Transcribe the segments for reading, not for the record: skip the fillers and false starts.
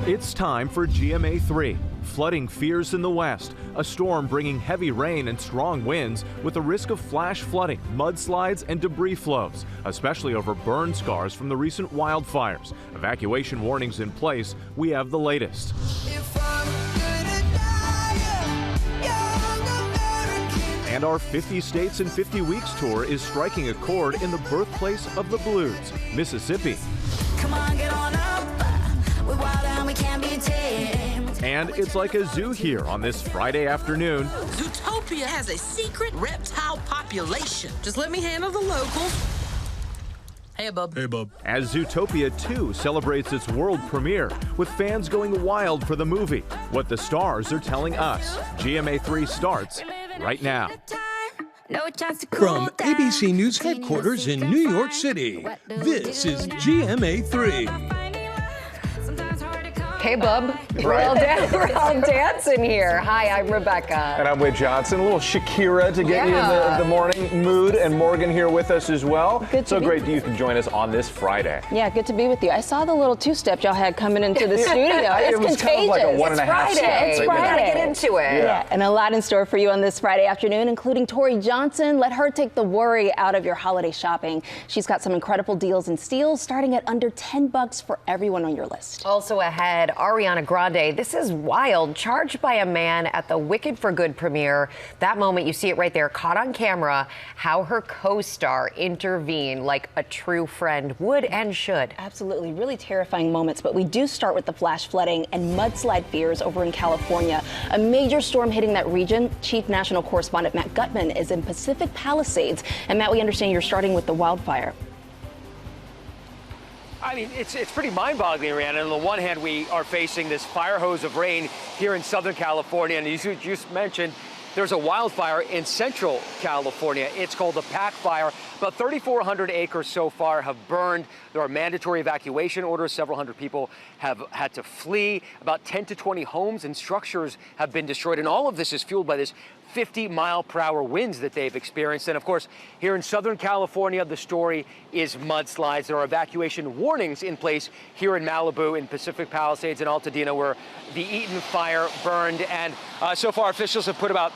It's time for GMA3. Flooding fears in the west. A storm bringing heavy rain and strong winds with a risk of flash flooding, mudslides, and debris flows, especially over burn scars from the recent wildfires. Evacuation warnings in place. We have the latest. And our 50 States in 50 Weeks tour is striking a chord in the birthplace of the blues, Mississippi. Come on, get on up. We're wild and we can't be tamed. And it's like a zoo here on this Friday afternoon. Zootopia has a secret reptile population. Just let me handle the locals. Hey, bub. Hey, bub. As Zootopia 2 celebrates its world premiere, with fans going wild for the movie. What the stars are telling us. GMA3 starts right now. From ABC News headquarters in New York City, this is GMA3. Hey, bub. We're all dancing here. Hi, I'm Rebecca. And I'm Wade Johnson. A little Shakira to get you in the morning mood. And Morgan here with us as well. So great that you can join us on this Friday. Yeah, good to be with you. I saw the little two-step y'all had coming into the studio. It's it was contagious. kind of like a one and a half step. It's Friday. We gotta get into it. Yeah, and a lot in store for you on this Friday afternoon, including Tori Johnson. Let her take the worry out of your holiday shopping. She's got some incredible deals and steals starting at under $10 for everyone on your list. Also ahead, Ariana Grande. This is wild. Charged by a man at the Wicked for Good premiere. That moment, you see it right there, caught on camera, how her co-star intervened like a true friend would and should. Absolutely, really terrifying moments, but we do start with the flash flooding and mudslide fears over in California. A major storm hitting that region. Chief National Correspondent Matt Gutman is in Pacific Palisades. And Matt, we understand you're starting with the wildfire. I mean, it's pretty mind-boggling, Rihanna. On the one hand, we are facing this fire hose of rain here in Southern California, and as you just mentioned, there's a wildfire in Central California. It's called the Pack Fire. About 3,400 acres so far have burned. There are mandatory evacuation orders. Several hundred people have had to flee. About 10 to 20 homes and structures have been destroyed, and all of this is fueled by this 50-mile-per-hour winds that they've experienced. And of course, here in Southern California, the story is mudslides. There are evacuation warnings in place here in Malibu, in Pacific Palisades, and Altadena, where the Eaton fire burned. And so far, officials have put about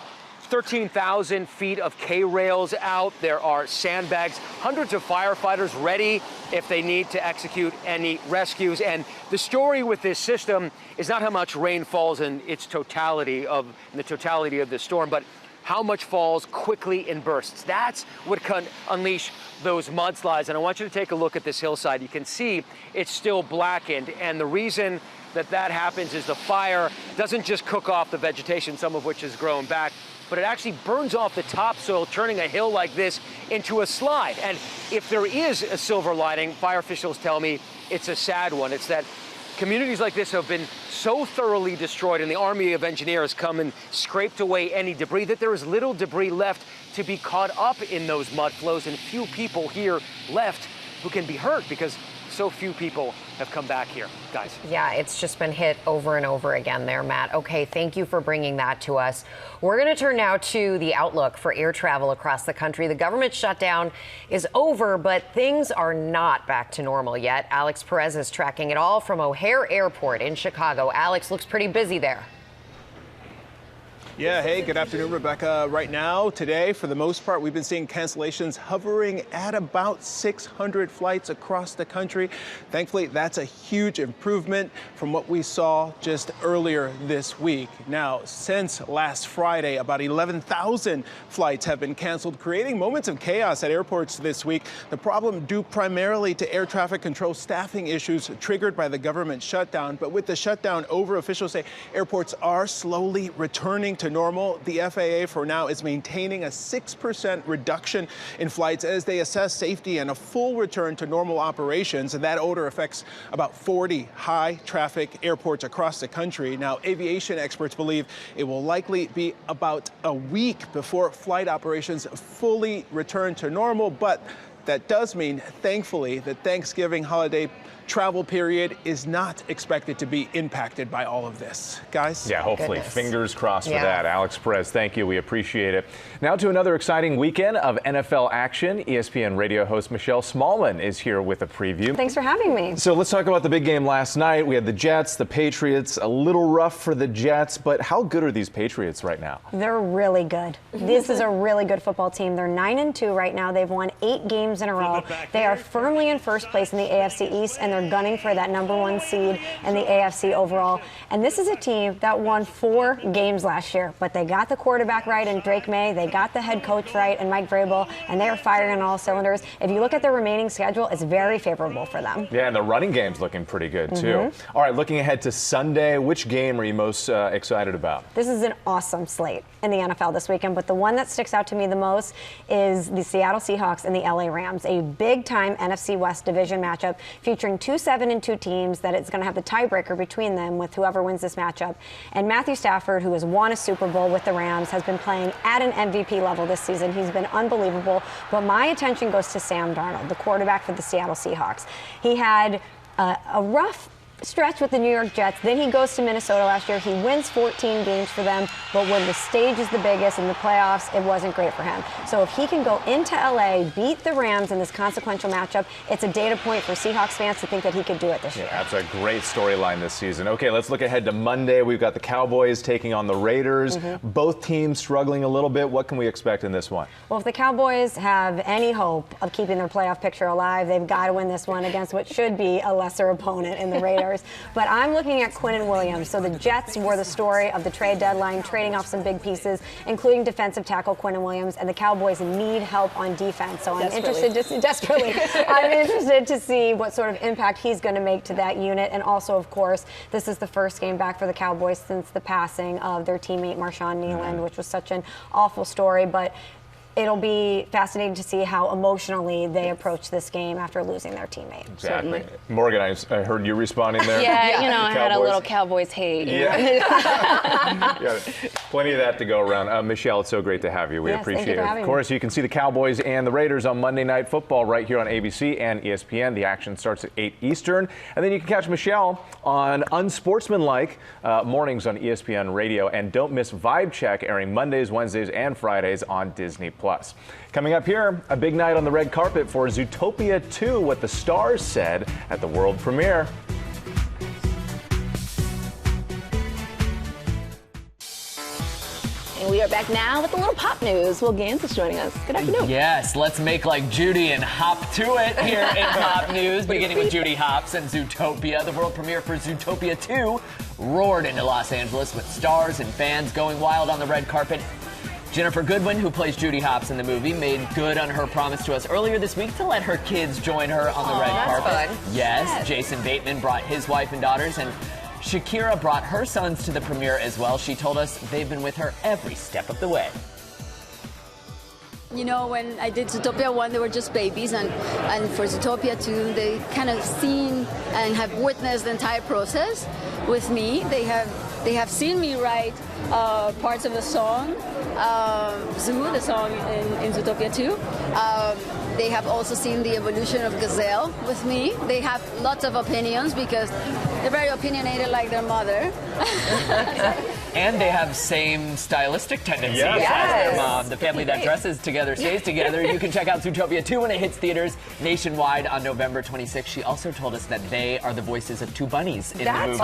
13,000 feet of K-rails out. There are sandbags, hundreds of firefighters ready if they need to execute any rescues. And the story with this system is not how much rain falls in the totality of the storm, but how much falls quickly in bursts. That's what can unleash those mudslides. And I want you to take a look at this hillside. You can see it's still blackened. And the reason that happens is the fire doesn't just cook off the vegetation, some of which has grown back, but it actually burns off the topsoil, turning a hill like this into a slide. And if there is a silver lining, fire officials tell me it's a sad one. It's that communities like this have been so thoroughly destroyed, and the Army of Engineers come and scraped away any debris, that there is little debris left to be caught up in those mud flows, and few people here left who can be hurt because so few people have come back here, guys. Yeah, it's just been hit over and over again there, Matt. Okay, thank you for bringing that to us. We're going to turn now to the outlook for air travel across the country. The government shutdown is over, but things are not back to normal yet. Alex Perez is tracking it all from O'Hare Airport in Chicago. Alex, looks pretty busy there. Yeah, hey, good afternoon, Rebecca. Right now, today, for the most part, we've been seeing cancellations hovering at about 600 flights across the country. Thankfully, that's a huge improvement from what we saw just earlier this week. Now, since last Friday, about 11,000 flights have been canceled, creating moments of chaos at airports this week. The problem due primarily to air traffic control staffing issues triggered by the government shutdown. But with the shutdown over, officials say airports are slowly returning to normal. The FAA for now is maintaining a 6% reduction in flights as they assess safety and a full return to normal operations. And that order affects about 40 high traffic airports across the country. Now, aviation experts believe it will likely be about a week before flight operations fully return to normal. But that does mean, thankfully, that Thanksgiving holiday travel period is not expected to be impacted by all of this. Guys? Yeah, hopefully. Fingers crossed for that. Alex Perez, thank you. We appreciate it. Now to another exciting weekend of NFL action. ESPN radio host Michelle Smallman is here with a preview. Thanks for having me. So let's talk about the big game last night. We had the Jets, the Patriots, a little rough for the Jets, but how good are these Patriots right now? They're really good. This is a really good football team. They're 9-2 right now. They've won 8 games in a row. They are firmly in first place in the AFC East, and they're gunning for that #1 seed in the AFC overall. And this is a team that won 4 games last year, but they got the quarterback right in Drake May. They got the head coach right in Mike Vrabel, and they are firing on all cylinders. If you look at their remaining schedule, it's very favorable for them. Yeah, and the running game's looking pretty good, too. All right, looking ahead to Sunday, which game are you most excited about? This is an awesome slate in the NFL this weekend, but the one that sticks out to me the most is the Seattle Seahawks and the LA Rams, a big-time NFC West division matchup featuring 2 7-2 teams that it's going to have the tiebreaker between them with whoever wins this matchup. And Matthew Stafford, who has won a Super Bowl with the Rams, has been playing at an MVP level this season. He's been unbelievable, but my attention goes to Sam Darnold, the quarterback for the Seattle Seahawks. He had a rough stretch with the New York Jets. Then he goes to Minnesota last year. He wins 14 games for them, but when the stage is the biggest in the playoffs, it wasn't great for him. So if he can go into LA, beat the Rams in this consequential matchup, it's a data point for Seahawks fans to think that he could do it this year. That's a great storyline this season. Okay, let's look ahead to Monday. We've got the Cowboys taking on the Raiders. Both teams struggling a little bit. What can we expect in this one? Well, if the Cowboys have any hope of keeping their playoff picture alive, they've got to win this one against what should be a lesser opponent in the Raiders. But I'm looking at Quinnen Williams. So the Jets were the story of the trade deadline, trading off some big pieces, including defensive tackle Quinnen Williams, and the Cowboys need help on defense. So I'm interested to see what sort of impact he's going to make to that unit. And also, of course, this is the first game back for the Cowboys since the passing of their teammate Marshawn Nealand, which was such an awful story. But it'll be fascinating to see how emotionally they approach this game after losing their teammate. Exactly. Morgan, I heard you responding there. Yeah, you know, I had a little Cowboys hate. Yeah. Plenty of that to go around. Michelle, it's so great to have you. We appreciate it. Of course, you can see the Cowboys and the Raiders on Monday Night Football right here on ABC and ESPN. The action starts at 8 Eastern. And then you can catch Michelle on Unsportsmanlike mornings on ESPN Radio. And don't miss Vibe Check, airing Mondays, Wednesdays, and Fridays on Disney+. Coming up here, a big night on the red carpet for Zootopia 2, what the stars said at the world premiere. And we are back now with a little pop news. Will Gans is joining us. Good afternoon. Yes, let's make like Judy and hop to it here in pop news, beginning with Judy Hopps and Zootopia. The world premiere for Zootopia 2 roared into Los Angeles with stars and fans going wild on the red carpet. Jennifer Goodwin, who plays Judy Hopps in the movie, made good on her promise to us earlier this week to let her kids join her on the red carpet. Fun. Yes, Jason Bateman brought his wife and daughters, and Shakira brought her sons to the premiere as well. She told us they've been with her every step of the way. You know, when I did Zootopia 1, they were just babies, and for Zootopia 2, they kind of seen and have witnessed the entire process with me. They have seen me write parts of the song, Zoo, the song in Zootopia 2. They have also seen the evolution of Gazelle with me. They have lots of opinions because they're very opinionated like their mother. And they have same stylistic tendencies as their mom. The family that dresses together stays together. You can check out Zootopia 2 when it hits theaters nationwide on November 26th. She also told us that they are the voices of 2 bunnies in the movie.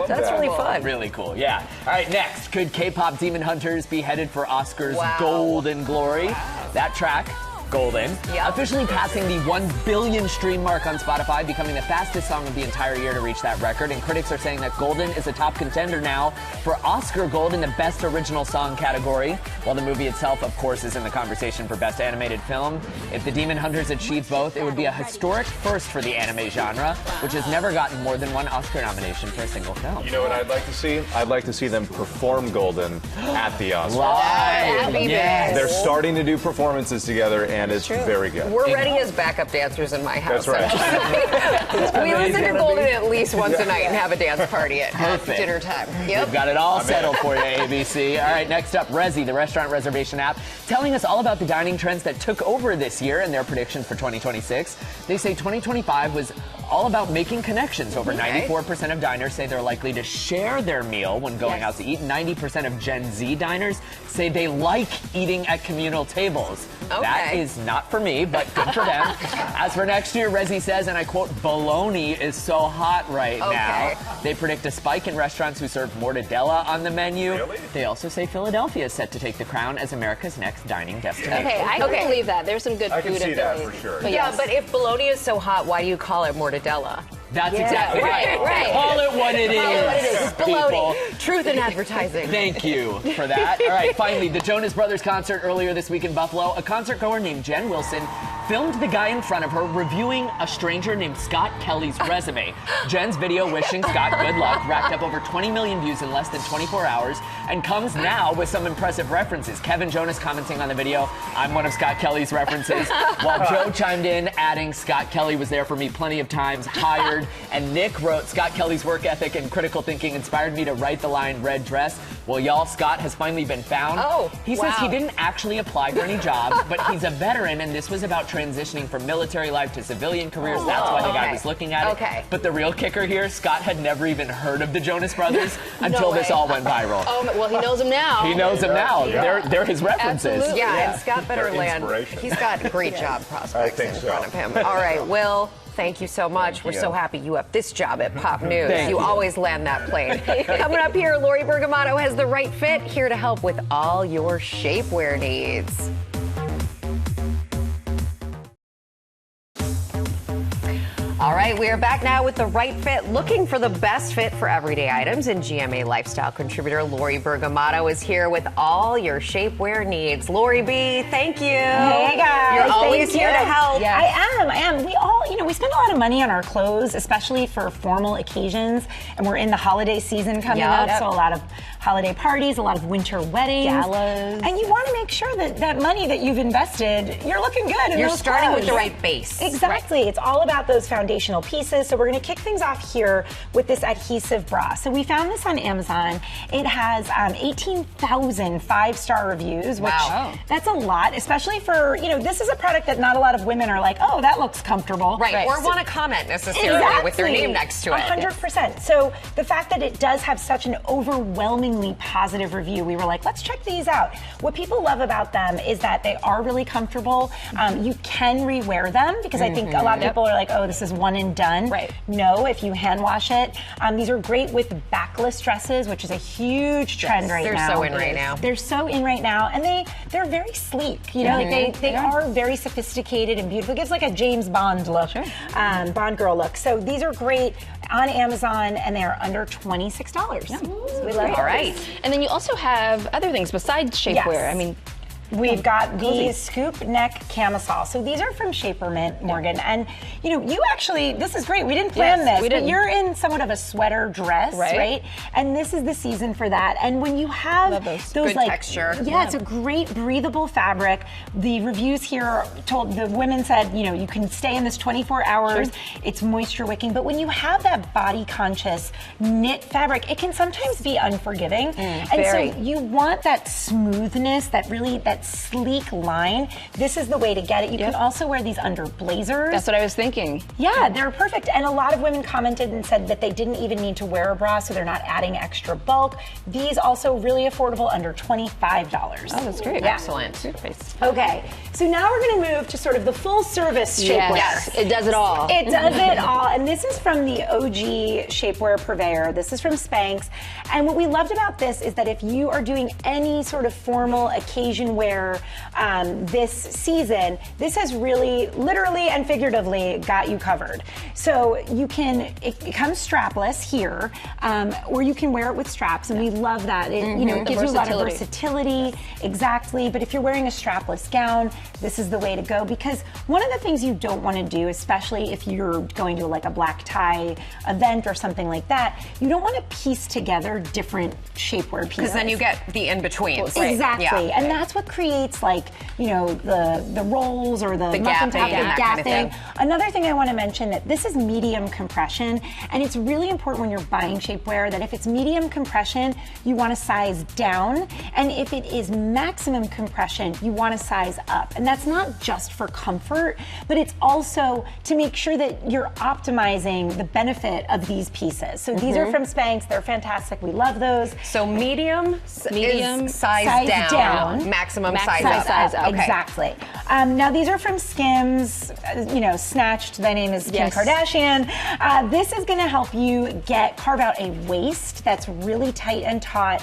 That's really fun. Really cool, yeah. All right, next, could K-pop Demon Hunters be headed for Oscars' Golden Glory? That track, Golden, officially passing the 1 billion stream mark on Spotify, becoming the fastest song of the entire year to reach that record. And critics are saying that Golden is a top contender now for Oscar Gold in the Best Original Song category, while the movie itself, of course, is in the conversation for Best Animated Film. If the Demon Hunters achieve both, it would be a historic first for the anime genre, which has never gotten more than 1 Oscar nomination for a single film. You know what I'd like to see? I'd like to see them perform Golden at the Oscars. Yes. They're starting to do performances together, and it's very good. We're ready as backup dancers in my house. That's right. We listen to Golden at least once a night and have a dance party at dinner time. We've got it all settled for you, ABC. All right, next up, Resy, the restaurant reservation app, telling us all about the dining trends that took over this year and their predictions for 2026. They say 2025 was all about making connections. Over 94% of diners say they're likely to share their meal when going out to eat. 90% of Gen Z diners say they like eating at communal tables. That is not for me, but good for them. As for next year, Resi says, and I quote, bologna is so hot right now. They predict a spike in restaurants who serve mortadella on the menu. Really? They also say Philadelphia is set to take the crown as America's next dining destination. Okay, I can believe that. There's some good food in Philly. I can see that for sure. But but if bologna is so hot, why do you call it mortadella? That's exactly right. Call it what it is. It's bologna. Truth in advertising. Thank you for that. All right, finally, the Jonas Brothers concert earlier this week in Buffalo. A concert goer named Jen Wilson filmed the guy in front of her reviewing a stranger named Scott Kelly's resume. Jen's video wishing Scott good luck racked up over 20 million views in less than 24 hours and comes now with some impressive references. Kevin Jonas commenting on the video, I'm one of Scott Kelly's references, while Joe chimed in, adding, Scott Kelly was there for me plenty of times, hired. And Nick wrote, Scott Kelly's work ethic and critical thinking inspired me to write the line red dress. Well, y'all, Scott has finally been found. He says he didn't actually apply for any jobs, but he's a veteran, and this was about transitioning from military life to civilian careers. That's why the guy was looking at it. But the real kicker here, Scott had never even heard of the Jonas Brothers until this all went viral. Well, he knows them now. He knows them now. They're his references. Absolutely. And Scott better land. He's got great job prospects in front of him. All right, Will, thank you so much. We're so happy you have this job at Pop News. You always land that plane. Coming up here, Lori Bergamotto has the right fit, here to help with all your shapewear needs. All right, we are back now with the right fit, looking for the best fit for everyday items. And GMA lifestyle contributor Lori Bergamotto is here with all your shapewear needs. Lori B, thank you. Hey guys, you're always here to help. Yes. I am. We all, we spend a lot of money on our clothes, especially for formal occasions. And we're in the holiday season coming up, so a lot of holiday parties, a lot of winter weddings, galas. And you want to make sure that that money that you've invested, you're looking good. You're starting with the right base. Exactly. It's all about those foundational pieces. So we're going to kick things off here with this adhesive bra. So we found this on Amazon. It has 18,000 5-star reviews, which that's a lot, especially for, this is a product that not a lot of women are like, oh, that looks comfortable. Right. Or want to comment necessarily with their name next to it. 100%. So the fact that it does have such an overwhelmingly positive review, we were like, let's check these out. What people love about them is that they are really comfortable. You can rewear them because I think a lot of people are like, oh, this is one and done. Right. No, if you hand wash it. These are great with backless dresses, which is a huge trend right now. They're so in right now. They're so in right now, and they're very sleek. They are very sophisticated and beautiful. It gives like a James Bond look, Bond girl look. So these are great on Amazon, and they are under $26. Yeah. So we love it. All right. And then you also have other things besides shapewear. We've got the scoop neck camisole. So these are from Shapermint, Morgan. And you actually, this is great. We didn't plan this, but you're in somewhat of a sweater dress, right? And this is the season for that. And when you have those good texture. It's a great breathable fabric. The reviews here told, the women said, you can stay in this 24 hours. It's moisture wicking. But when you have that body conscious knit fabric, it can sometimes be unforgiving. And so you want that smoothness, that sleek line. This is the way to get it. You can also wear these under blazers. That's what I was thinking. Yeah, they're perfect. And a lot of women commented and said that they didn't even need to wear a bra, so they're not adding extra bulk. These also really affordable, under $25. Oh, that's great. Yeah. Excellent. Okay, so now we're going to move to sort of the full service shapewear. Yes, it does it all. It does it all. And this is from the OG shapewear purveyor. This is from Spanx. And what we loved about this is that if you are doing any sort of formal occasion wear this season, this has really, literally and figuratively, got you covered. So you can, it comes strapless here, or you can wear it with straps, and we love that. It, it gives you a lot of versatility. Exactly. But if you're wearing a strapless gown, this is the way to go, because one of the things you don't want to do, especially if you're going to like a black tie event or something like that, you don't want to piece together different shapewear pieces. Because then you get the in-betweens. Exactly. And that's what creates like, you know, the rolls or the muffin gapping, top, that kind of gapping. thing. Another thing I want to mention that this is medium compression, and it's really important when you're buying shapewear that if it's medium compression, you want to size down, and if it is maximum compression, you want to size up. And that's not just for comfort, but it's also to make sure that you're optimizing the benefit of these pieces. So these are from Spanx. They're fantastic. We love those. So medium is size down. Maximum size up. Okay. Exactly. Now these are from Skims. You know, Snatched. Their name is Kim Kardashian. This is going to help you carve out a waist that's really tight and taut.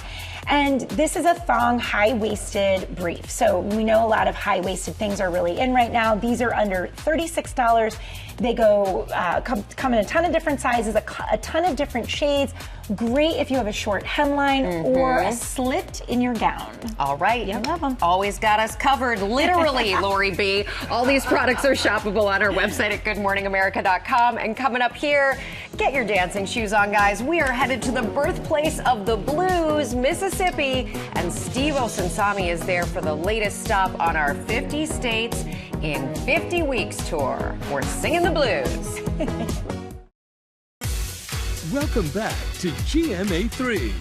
And this is a thong high-waisted brief. So we know a lot of high-waisted things are really in right now. These are under $36. They go come in a ton of different sizes, a ton of different shades. Great if you have a short hemline or a slit in your gown. All right. I love them. Always got us covered, literally, Lori B. All these products are shoppable on our website at goodmorningamerica.com. And coming up here, get your dancing shoes on, guys. We are headed to the birthplace of the blues, Mississippi. And Steve Osunsami is there for the latest stop on our 50 States in 50 Weeks tour. We're singing the blues. Welcome back to GMA3.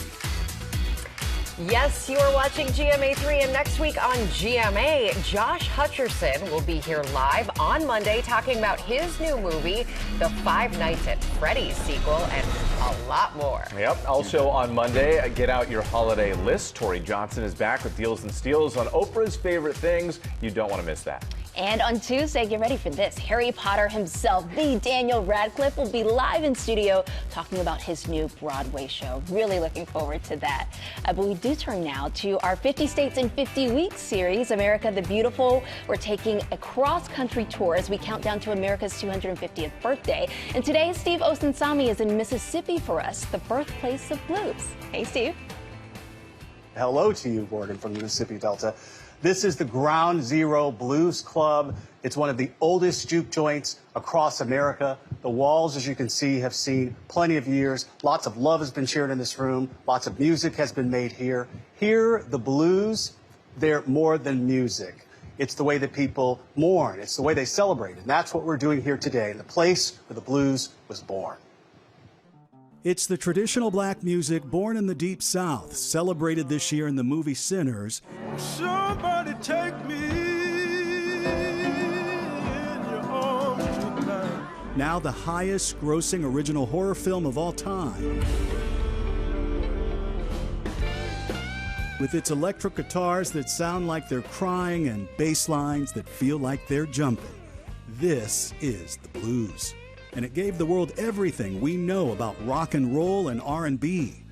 Yes, you are watching GMA3, and next week on GMA, Josh Hutcherson will be here live on Monday talking about his new movie, The Five Nights at Freddy's sequel, and a lot more. Yep. Also on Monday, get out your holiday list. Tori Johnson is back with deals and steals on Oprah's favorite things. You don't want to miss that. And on Tuesday, get ready for this. Harry Potter himself, the Daniel Radcliffe, will be live in studio talking about his new Broadway show. Really looking forward to that. But we do turn now to our 50 States in 50 Weeks series, America the Beautiful. We're taking a cross-country tour as we count down to America's 250th birthday. And today, Steve Osunsami is in Mississippi for us, the birthplace of blues. Hey, Steve. Hello to you, Gordon, from the Mississippi Delta. This is the Ground Zero Blues Club. It's one of the oldest juke joints across America. The walls, as you can see, have seen plenty of years. Lots of love has been shared in this room. Lots of music has been made here. Here, the blues, they're more than music. It's the way that people mourn. It's the way they celebrate. And that's what we're doing here today, in the place where the blues was born. It's the traditional black music born in the Deep South, celebrated this year in the movie Sinners. Somebody take me in your arms tonight. Now the highest grossing original horror film of all time. With its electric guitars that sound like they're crying and bass lines that feel like they're jumping. This is the blues. And it gave the world everything we know about rock and roll and R&B.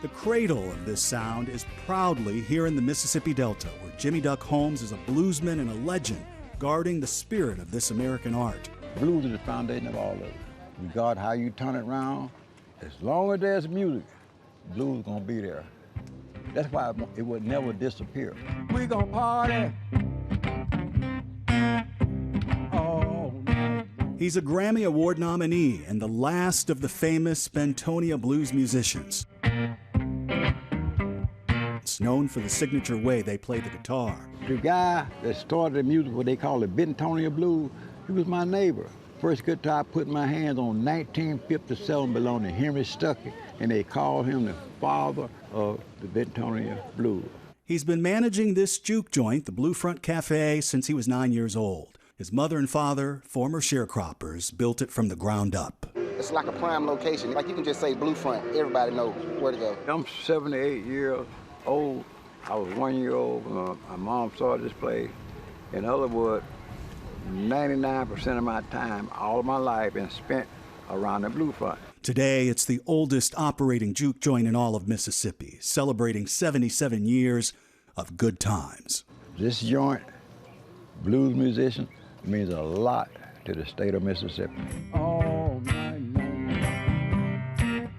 The cradle of this sound is proudly here in the Mississippi Delta, where Jimmy Duck Holmes is a bluesman and a legend, guarding the spirit of this American art. Blues is the foundation of all of it. Regard how you turn it around, as long as there's music, blues is gonna be there. That's why it would never disappear. We gonna party. He's a Grammy Award nominee and the last of the famous Bentonia blues musicians. It's known for the signature way they play the guitar. The guy that started the music, what they call it, Bentonia blues, he was my neighbor. First guitar I put my hands on, 1957, belonged to Henry Stuckey, and they called him the father of the Bentonia blues. He's been managing this juke joint, the Blue Front Cafe, since he was 9 years old. His mother and father, former sharecroppers, built it from the ground up. It's like a prime location. Like you can just say Blue Front, everybody knows where to go. I'm 78 years old. I was 1 year old when my mom started this place. In other words, 99% of my time, all of my life, been spent around the Blue Front. Today, it's the oldest operating juke joint in all of Mississippi, celebrating 77 years of good times. This joint, blues musician, means a lot to the state of Mississippi. All night long.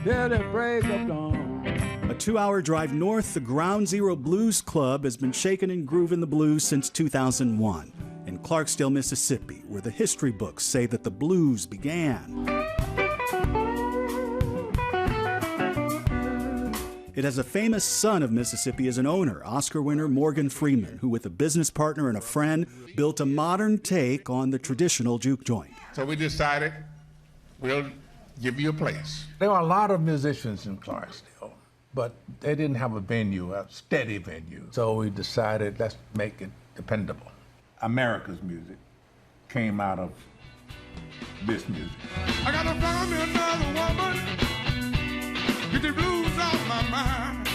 Till the break of dawn. A 2-hour drive north, the Ground Zero Blues Club has been shaking and grooving the blues since 2001 in Clarksdale, Mississippi, where the history books say that the blues began. It has a famous son of Mississippi as an owner, Oscar winner Morgan Freeman, who with a business partner and a friend built a modern take on the traditional juke joint. So we decided we'll give you a place. There are a lot of musicians in Clarksdale, but they didn't have a venue, a steady venue. So we decided, let's make it dependable. America's music came out of this music. I gotta find me another woman, get the blues off my mind.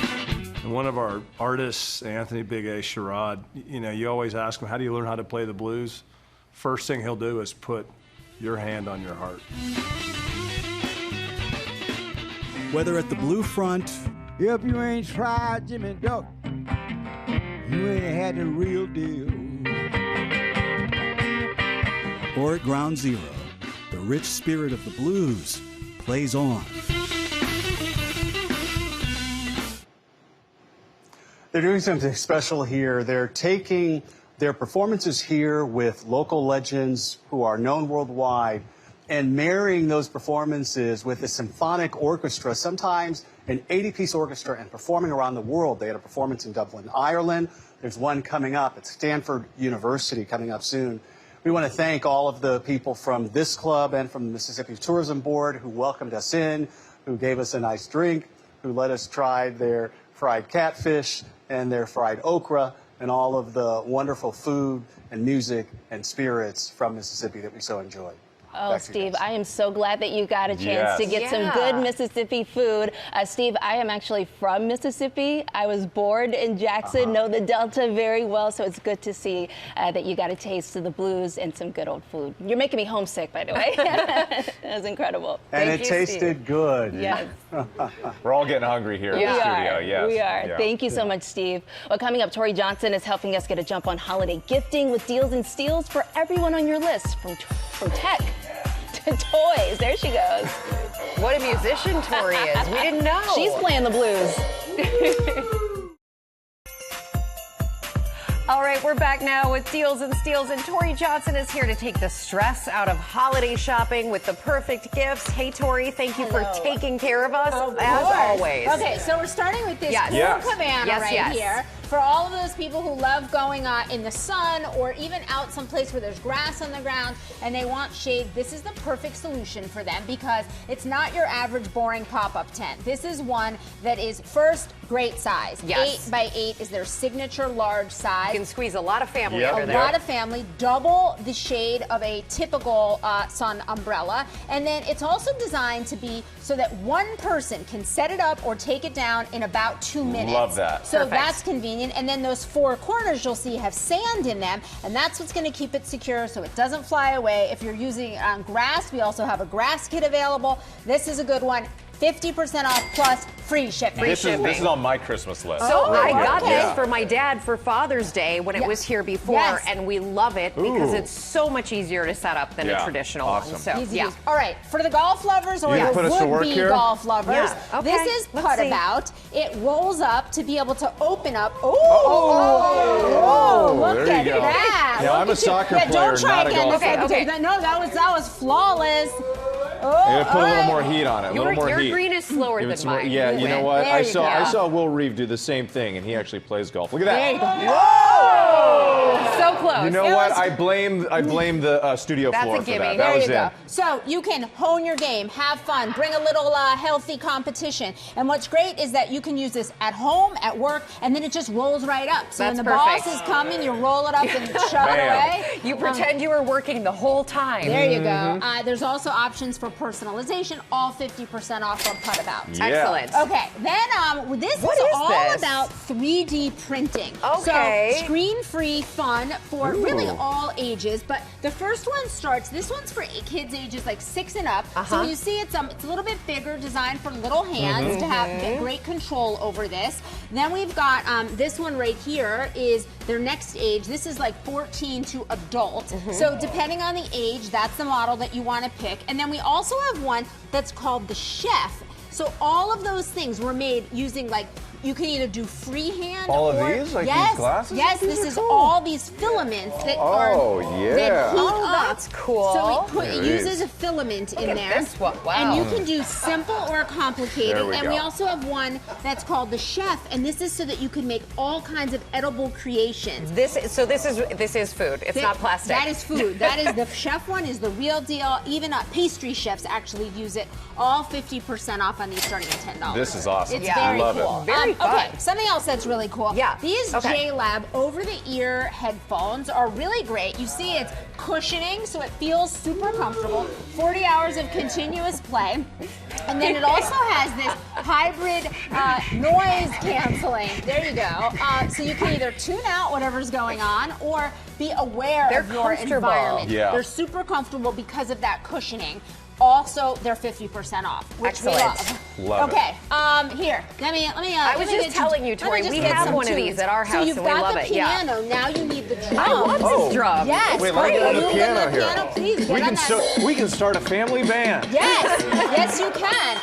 And one of our artists, Anthony Big A. Sherrod, you know, you always ask him, how do you learn how to play the blues? First thing he'll do is put your hand on your heart. Whether at the Blue Front, if you ain't tried Jimmy Duck, you ain't had the real deal. Or at Ground Zero, the rich spirit of the blues plays on. They're doing something special here. They're taking their performances here with local legends who are known worldwide and marrying those performances with a symphonic orchestra, sometimes an 80-piece orchestra, and performing around the world. They had a performance in Dublin, Ireland. There's one coming up at Stanford University coming up soon. We want to thank all of the people from this club and from the Mississippi Tourism Board who welcomed us in, who gave us a nice drink, who let us try their fried catfish and their fried okra and all of the wonderful food and music and spirits from Mississippi that we so enjoy. Oh, Steve, I am so glad that you got a chance to get some good Mississippi food. Steve, I am actually from Mississippi. I was born in Jackson, know the Delta very well, so it's good to see that you got a taste of the blues and some good old food. You're making me homesick, by the way. That was incredible. And it tasted good. Yes. We're all getting hungry here in the studio. Yes. We are. Yeah. Thank you so much, Steve. Well, coming up, Tori Johnson is helping us get a jump on holiday gifting with deals and steals for everyone on your list, from tech to toys. There she goes. What a musician Tori is. We didn't know. She's playing the blues. All right, we're back now with Deals and Steals, and Tori Johnson is here to take the stress out of holiday shopping with the perfect gifts. Hey, Tori, thank you for taking care of us, as always. Okay, so we're starting with this cool cabana here. For all of those people who love going in the sun or even out someplace where there's grass on the ground and they want shade, this is the perfect solution for them because it's not your average boring pop-up tent. This is one that is first great size. Yes. 8 by 8 is their signature large size. You can squeeze a lot of family under there. A lot of family, double the shade of a typical sun umbrella. And then it's also designed to be so that one person can set it up or take it down in about 2 minutes. Love that. So that's convenient. And then those 4 corners you'll see have sand in them, and that's what's going to keep it secure so it doesn't fly away. If you're using grass, we also have a grass kit available. This is a good one. 50% off plus free shipping. This is on my Christmas list. So I got this for my dad for Father's Day when it was here before, and we love it because it's so much easier to set up than a traditional one. So, All right, for the golf lovers or the would-be golf lovers, this is Putt About. It rolls up to be able to open up. Look at that. Yeah, I'm a soccer player, don't try not a again. golfer. No, that was flawless. Yeah, put a little more heat on it. Your green is slower than mine. Yeah, you know what? I saw Will Reeve do the same thing, and he actually plays golf. Look at that. There you go. Whoa! So close. You know what? I blame the studio floor for that. That was it. So you can hone your game, have fun, bring a little healthy competition. And what's great is that you can use this at home, at work, and then it just rolls right up. So when the boss is coming, you roll it up and shove it away. You pretend you were working the whole time. There you go. There's also options for personalization, all 50% off from Putt About. Excellent. Okay, then this is all about 3D printing. Okay. So screen-free fun for really all ages, but the first one starts, this one's for kids ages like 6 and up. So you see it's a little bit bigger, designed for little hands to have great control over this. Then we've got this one right here is their next age. This is like 14 to adult. So depending on the age, that's the model that you want to pick. And then we also have one that's called the Chef. So all of those things were made using like you can either do freehand. All of or, these, like yes, these glasses. Yes, this is all these filaments that are that heat up. That's cool. So it uses a filament in there. This one. Wow. And you can do simple or complicated. There we and go. we also have one that's called the Chef, and this is so that you can make all kinds of edible creations. This is food. It's not plastic. That is food. That is the Chef one is the real deal. Even pastry chefs actually use it. All 50% off on these starting at $10. This is awesome. It's very Love cool. it. Very fun. Okay, something else that's really cool. Yeah. These J-Lab over-the-ear headphones are really great. You see it's cushioning, so it feels super comfortable. 40 hours of continuous play. And then it also has this hybrid noise canceling. There you go. So you can either tune out whatever's going on or be aware of your environment. Yeah. They're super comfortable because of that cushioning. Also, they're 50% off, which we love. Love okay, here. Let me. I was just telling you, Tori, we have one of these at our house, and we love it. So you've got the piano. Now you need the drum. I want this drum. Yes. Wait, let me get on the piano here. Piano, please, get we on can that. we can start a family band. Yes, yes, you can.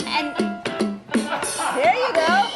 And there you go.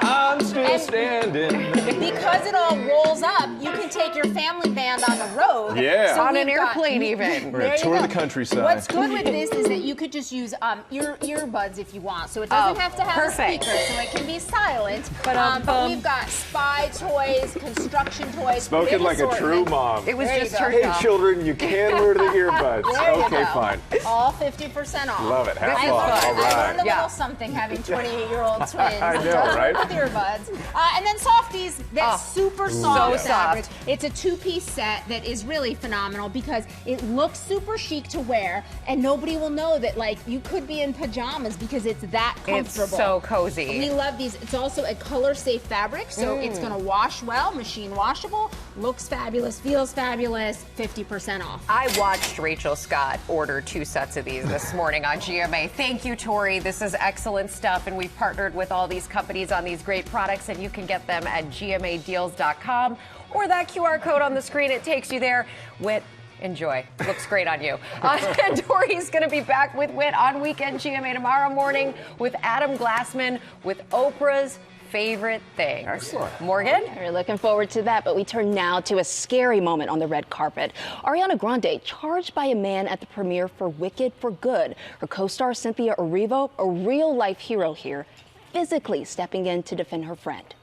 I'm still standing. Because it all rolls up, you can take your family band on the road. Yeah. So on an we've got- airplane even. We're gonna tour the countryside. What's good with this is that you could just use earbuds if you want. So it doesn't have to have perfect. a speaker, so it can be silent. But we've got spy toys, construction toys. Spoken big like a true assortment. mom. It was There just you go. turned Hey, off. children, you can wear the earbuds. There you Okay, go. fine. All 50% off. Love it. Have I fun. learned- All I right. learned a little something having 28-year-old twins. I know, right? With earbuds. And then Softies, that's super soft fabric. It's a two-piece set that is really phenomenal because it looks super chic to wear, and nobody will know that like you could be in pajamas because it's that comfortable. It's so cozy. We love these. It's also a color-safe fabric, so it's going to wash well, machine washable, looks fabulous, feels fabulous, 50% off. I watched Rachel Scott order 2 sets of these this morning on GMA. Thank you, Tori. This is excellent stuff, and we've partnered with all these companies on these great products, and you can get them at gmadeals.com or that QR code on the screen. It takes you there. Whit, enjoy. Looks great on you. And Tori's going to be back with Whit on Weekend GMA tomorrow morning with Adam Glassman with Oprah's favorite thing. Excellent. Morgan? We're looking forward to that, but we turn now to a scary moment on the red carpet. Ariana Grande charged by a man at the premiere for Wicked for Good. Her co-star Cynthia Erivo, a real-life hero here, physically stepping in to defend her friend.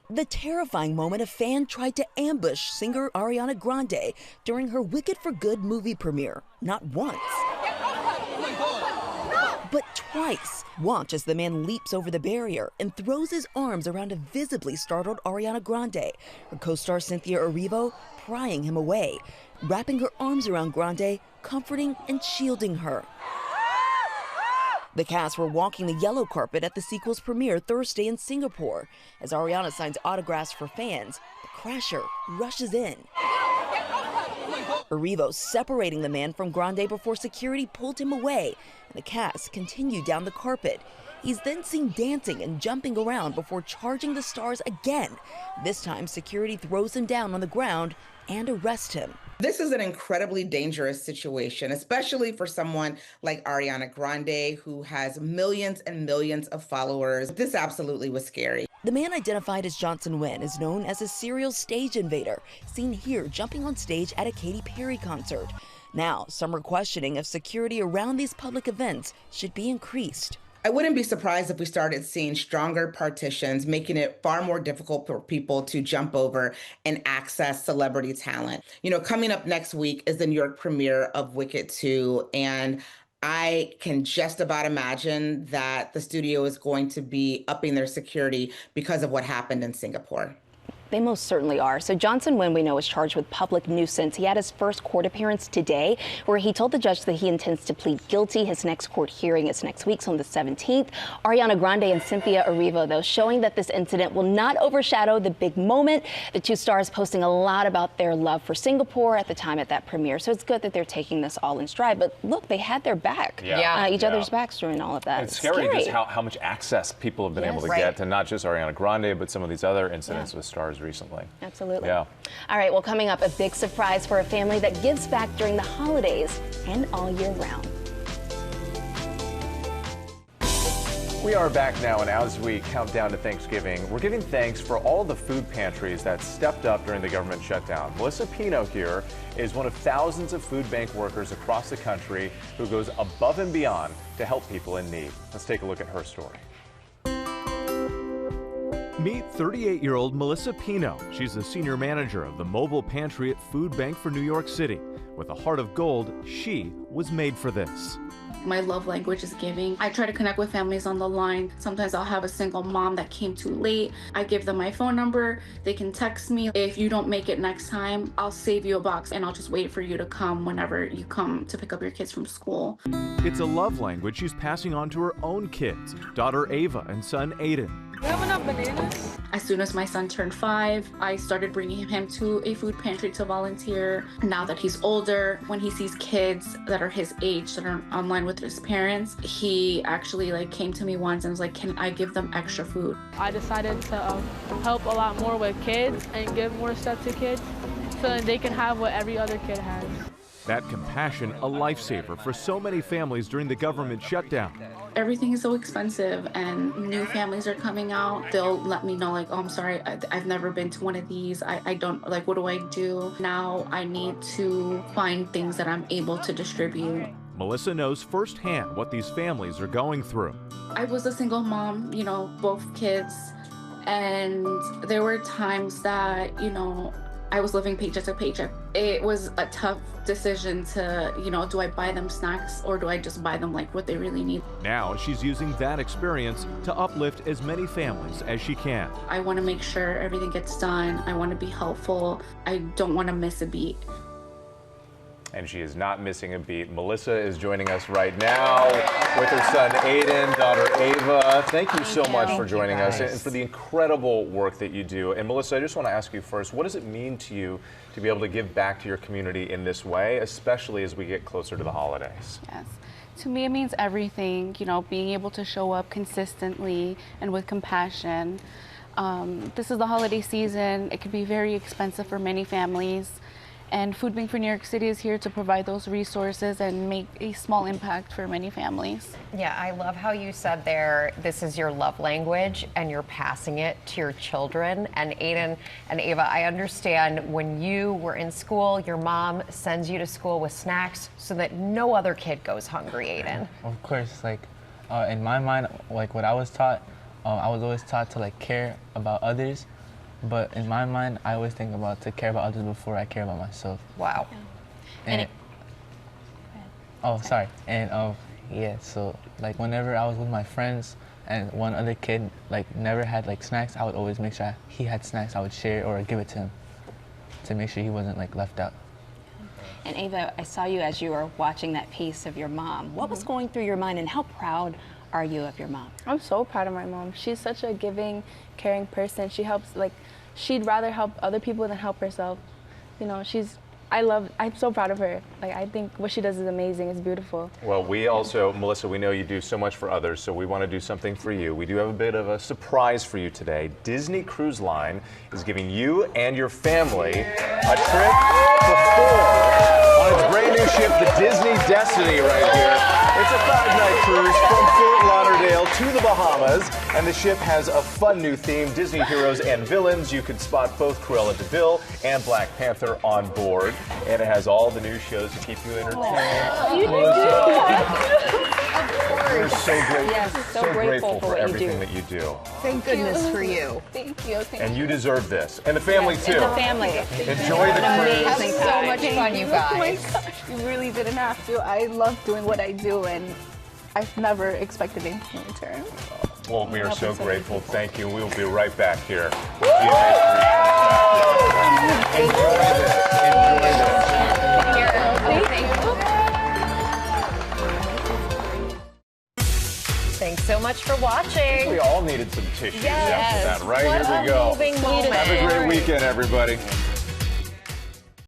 The terrifying moment a fan tried to ambush singer Ariana Grande during her Wicked for Good movie premiere. Not once, but twice. Watch as the man leaps over the barrier and throws his arms around a visibly startled Ariana Grande, her co-star Cynthia Erivo prying him away, wrapping her arms around Grande, comforting and shielding her. The cast were walking the yellow carpet at the sequel's premiere Thursday in Singapore. As Ariana signs autographs for fans, the crasher rushes in. Erivo separating the man from Grande before security pulled him away, and the cast continued down the carpet. He's then seen dancing and jumping around before charging the stars again. This time, security throws him down on the ground and arrests him. This is an incredibly dangerous situation, especially for someone like Ariana Grande, who has millions and millions of followers. This absolutely was scary. The man identified as Johnson Wynn is known as a serial stage invader, seen here jumping on stage at a Katy Perry concert. Now, some are questioning if security around these public events should be increased. I wouldn't be surprised if we started seeing stronger partitions, making it far more difficult for people to jump over and access celebrity talent. You know, coming up next week is the New York premiere of Wicked 2, and I can just about imagine that the studio is going to be upping their security because of what happened in Singapore. They most certainly are. So Johnson Wynn, we know, is charged with public nuisance. He had his first court appearance today, where he told the judge that he intends to plead guilty. His next court hearing is next week, so on the 17th. Ariana Grande and Cynthia Erivo, though, showing that this incident will not overshadow the big moment. The two stars posting a lot about their love for Singapore at the time at that premiere. So it's good that they're taking this all in stride. But look, they had their back, each other's backs during all of that. It's scary just how much access people have been able to get to not just Ariana Grande, but some of these other incidents with stars recently. Absolutely. Yeah. All right, well, coming up, a big surprise for a family that gives back during the holidays and all year round. We are back now, and as we count down to Thanksgiving, we're giving thanks for all the food pantries that stepped up during the government shutdown. Melissa Pino here is one of thousands of food bank workers across the country who goes above and beyond to help people in need. Let's take a look at her story. Meet 38-year-old Melissa Pino. She's the senior manager of the mobile pantry at Food Bank for New York City. With a heart of gold, she was made for this. My love language is giving. I try to connect with families on the line. Sometimes I'll have a single mom that came too late. I give them my phone number. They can text me. If you don't make it next time, I'll save you a box and I'll just wait for you to come whenever you come to pick up your kids from school. It's a love language she's passing on to her own kids, daughter Ava and son Aiden. You have enough bananas? As soon as my son turned 5, I started bringing him to a food pantry to volunteer. Now that he's older, when he sees kids that are his age that are online with his parents, he actually came to me once and was like, can I give them extra food? I decided to help a lot more with kids and give more stuff to kids so that they can have what every other kid has. That compassion, a lifesaver for so many families during the government shutdown. Everything is so expensive and new families are coming out. They'll let me know oh, I'm sorry, I've never been to one of these. I don't, what do I do? Now I need to find things that I'm able to distribute. Melissa knows firsthand what these families are going through. I was a single mom, both kids. And there were times that, I was living paycheck to paycheck. It was a tough decision to, do I buy them snacks or do I just buy them what they really need? Now she's using that experience to uplift as many families as she can. I want to make sure everything gets done. I want to be helpful. I don't want to miss a beat. And she is not missing a beat. Melissa is joining us right now with her son Aiden, daughter Ava. Thank you so much for joining us and for the incredible work that you do. And Melissa, I just want to ask you first, what does it mean to you to be able to give back to your community in this way, especially as we get closer to the holidays? Yes. To me, it means everything, being able to show up consistently and with compassion. This is the holiday season. It can be very expensive for many families. And Food Bank for New York City is here to provide those resources and make a small impact for many families. Yeah, I love how you said there, this is your love language and you're passing it to your children. And Aiden and Ava, I understand when you were in school, your mom sends you to school with snacks so that no other kid goes hungry, Aiden. Of course, in my mind, what I was taught, I was always taught to care about others. But in my mind, I always think about to care about others before I care about myself. Wow. And yeah, so whenever I was with my friends and one other kid never had snacks, I would always make sure he had snacks. I would share or give it to him to make sure he wasn't left out. And Ava, I saw you as you were watching that piece of your mom. What was going through your mind and how proud are you of your mom? I'm so proud of my mom. She's such a giving, caring person. She helps, she'd rather help other people than help herself. I'm so proud of her. I think what she does is amazing. It's beautiful. Well, we also, Melissa, we know you do so much for others, so we want to do something for you. We do have a bit of a surprise for you today. Disney Cruise Line is giving you and your family a trip to 4 on its brand new ship, the Disney Destiny, right here. It's a 5-night cruise from Fort Lauderdale to the Bahamas, and the ship has a fun new theme, Disney heroes and villains. You can spot both Cruella de Vil and Black Panther on board, and it has all the new shows to keep you entertained. You We're so grateful, Yes, so grateful for what you everything do. that you do. Thank goodness for you. Thank you. And you deserve this. And the family, too. And the family. Enjoy the cruise. Have so much fun, you guys. Oh my gosh, you really didn't have to. I love doing what I do, and I've never expected anything in return. Well, we are so grateful. Thank you. We will be right back here. Enjoy this. Thanks so much for watching. We all needed some tissues Yes. after that, right? What Here we a go. moving moment. Have a great weekend, everybody.